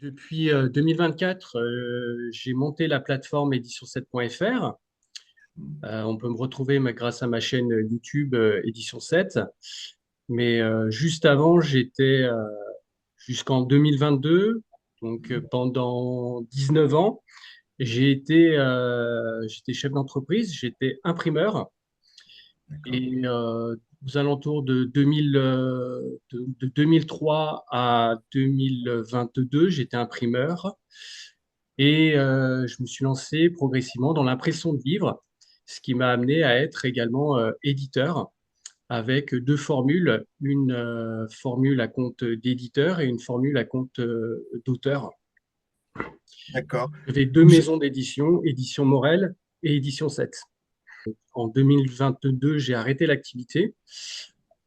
Depuis 2024, j'ai monté la plateforme édition7.fr. On peut me retrouver grâce à ma chaîne YouTube Édition 7. Mais juste avant, jusqu'en 2022, donc pendant 19 ans, j'étais chef d'entreprise, j'étais imprimeur. D'accord. Et aux alentours de 2003 à 2022, j'étais imprimeur. Et je me suis lancé progressivement dans l'impression de livres, ce qui m'a amené à être également éditeur avec deux formules, une formule à compte d'éditeur et une formule à compte d'auteur. D'accord. J'avais deux Vous- maisons d'édition, Édition Morel et Édition 7. En 2022, j'ai arrêté l'activité.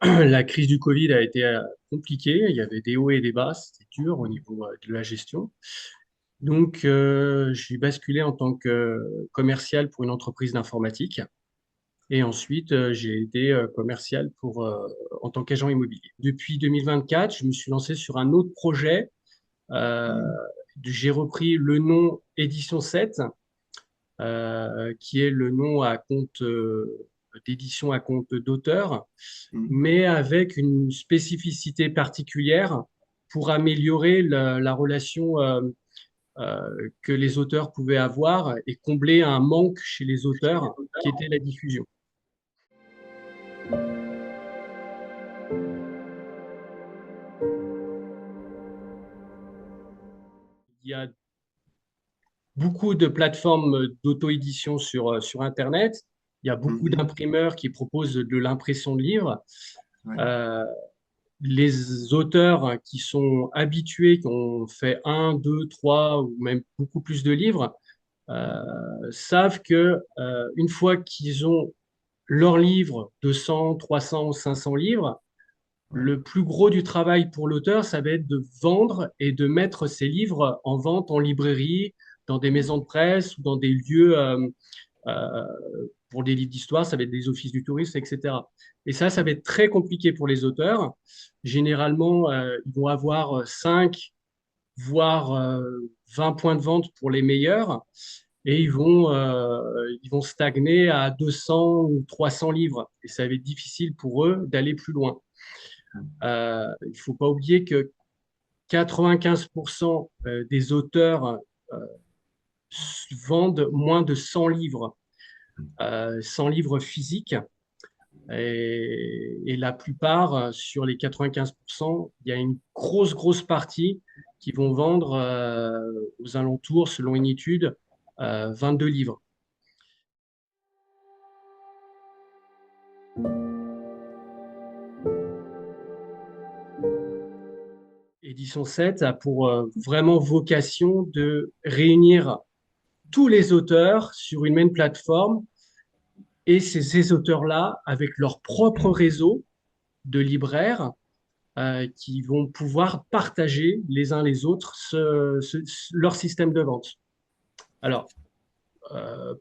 La crise du Covid a été compliquée. Il y avait des hauts et des bas. C'était dur au niveau de la gestion. Donc, j'ai basculé en tant que commercial pour une entreprise d'informatique. Et ensuite, j'ai été commercial en tant qu'agent immobilier. Depuis 2024, je me suis lancé sur un autre projet. Euh, j'ai repris le nom Édition 7, qui est le nom à compte d'édition à compte d'auteur, mais avec une spécificité particulière pour améliorer la relation que les auteurs pouvaient avoir et combler un manque chez les auteurs qui était la diffusion. Il y a beaucoup de plateformes d'auto-édition sur Internet. Il y a beaucoup Mhm. d'imprimeurs qui proposent de l'impression de livres. Ouais. Euh, les auteurs qui sont habitués, qui ont fait un, deux, trois ou même beaucoup plus de livres, savent que une fois qu'ils ont leur livre de 100, 300 ou 500 livres, Ouais. le plus gros du travail pour l'auteur, ça va être de vendre et de mettre ses livres en vente en librairie, dans des maisons de presse ou dans des lieux euh, pour des livres d'histoire, ça va être des offices du tourisme, etc. Et ça va être très compliqué pour les auteurs. Généralement, ils vont avoir 5, voire 20 points de vente pour les meilleurs, et ils vont stagner à 200 ou 300 livres. Et ça va être difficile pour eux d'aller plus loin. Il ne faut pas oublier que 95% des auteurs euh, vendent moins de 100 livres, 100 livres physiques. Et la plupart, sur les 95%, il y a une grosse partie qui vont vendre aux alentours, selon une étude, 22 livres. Édition 7 a pour vraiment vocation de réunir tous les auteurs sur une même plateforme et ces auteurs-là, avec leur propre réseau de libraires, qui vont pouvoir partager les uns les autres leur système de vente. Alors,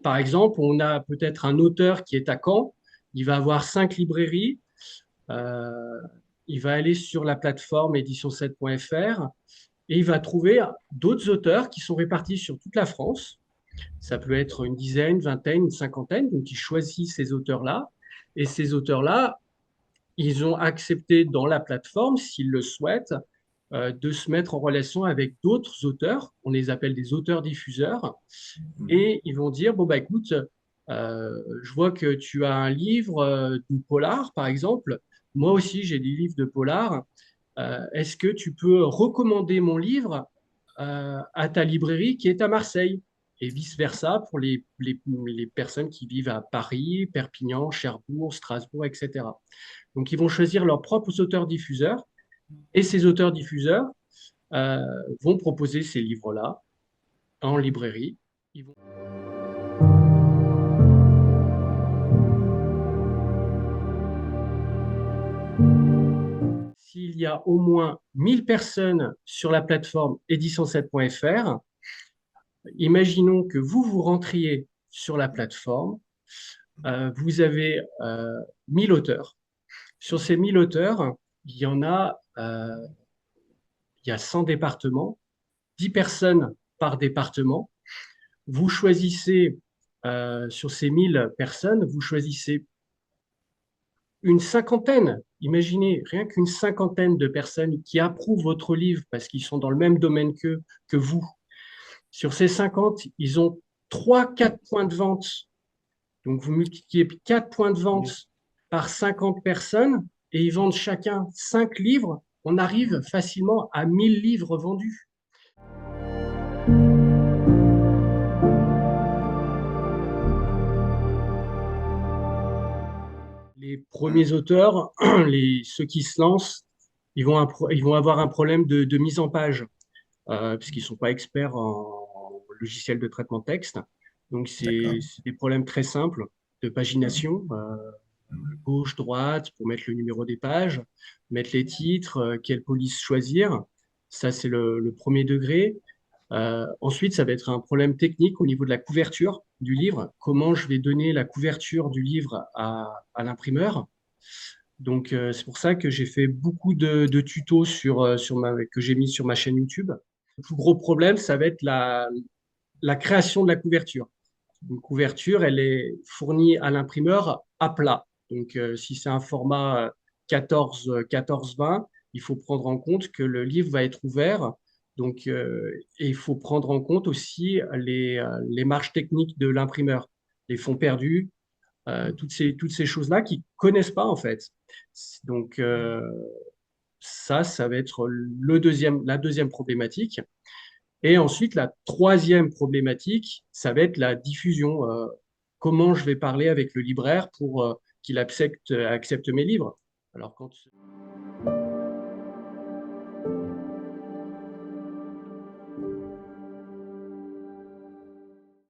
par exemple, on a peut-être un auteur qui est à Caen, il va avoir 5 librairies, euh, il va aller sur la plateforme édition7.fr et il va trouver d'autres auteurs qui sont répartis sur toute la France. Ça peut être une dizaine, vingtaine, une cinquantaine. Donc, il choisit ces auteurs-là. Et ces auteurs-là, ils ont accepté dans la plateforme, s'ils le souhaitent, de se mettre en relation avec d'autres auteurs. On les appelle des auteurs-diffuseurs. Et ils vont dire, bon, bah écoute, je vois que tu as un livre de polar, par exemple. Moi aussi, j'ai des livres de polar. Est-ce que tu peux recommander mon livre à ta librairie qui est à Marseille? Et vice-versa pour les personnes qui vivent à Paris, Perpignan, Cherbourg, Strasbourg, etc. Donc, ils vont choisir leurs propres auteurs-diffuseurs et ces auteurs-diffuseurs euh, vont proposer ces livres-là en librairie. Ils vont... S'il y a au moins 1000 personnes sur la plateforme édition7.fr, imaginons que vous rentriez sur la plateforme, vous avez 1000 auteurs. Sur ces 1000 auteurs, il y a 100 départements, 10 personnes par département. Vous choisissez, sur ces 1000 personnes, vous choisissez une cinquantaine, imaginez rien qu'une cinquantaine de personnes qui approuvent votre livre parce qu'ils sont dans le même domaine que vous. Sur ces 50, ils ont 3-4 points de vente. Donc, vous multipliez 4 points de vente par 50 personnes et ils vendent chacun 5 livres. On arrive facilement à 1000 livres vendus. Les premiers auteurs, ceux qui se lancent, ils vont avoir un problème de mise en page, puisqu'ils ne sont pas experts en logiciel de traitement de texte. Donc, D'accord. c'est des problèmes très simples de pagination, gauche, droite, pour mettre le numéro des pages, mettre les titres, quelle police choisir. Ça, c'est le premier degré. Ensuite, ça va être un problème technique au niveau de la couverture du livre. Comment je vais donner la couverture du livre à l'imprimeur? Donc, c'est pour ça que j'ai fait beaucoup de tutos que j'ai mis sur ma chaîne YouTube. Le plus gros problème, ça va être la création de la couverture. Une couverture, elle est fournie à l'imprimeur à plat. Donc, si c'est un format 14-20, il faut prendre en compte que le livre va être ouvert. Donc, et il faut prendre en compte aussi les marges techniques de l'imprimeur, les fonds perdus, toutes ces choses-là qu'ils ne connaissent pas en fait. Donc, ça va être la deuxième problématique. Et ensuite, la troisième problématique, ça va être la diffusion. Comment je vais parler avec le libraire pour qu'il accepte mes livres? Alors, quand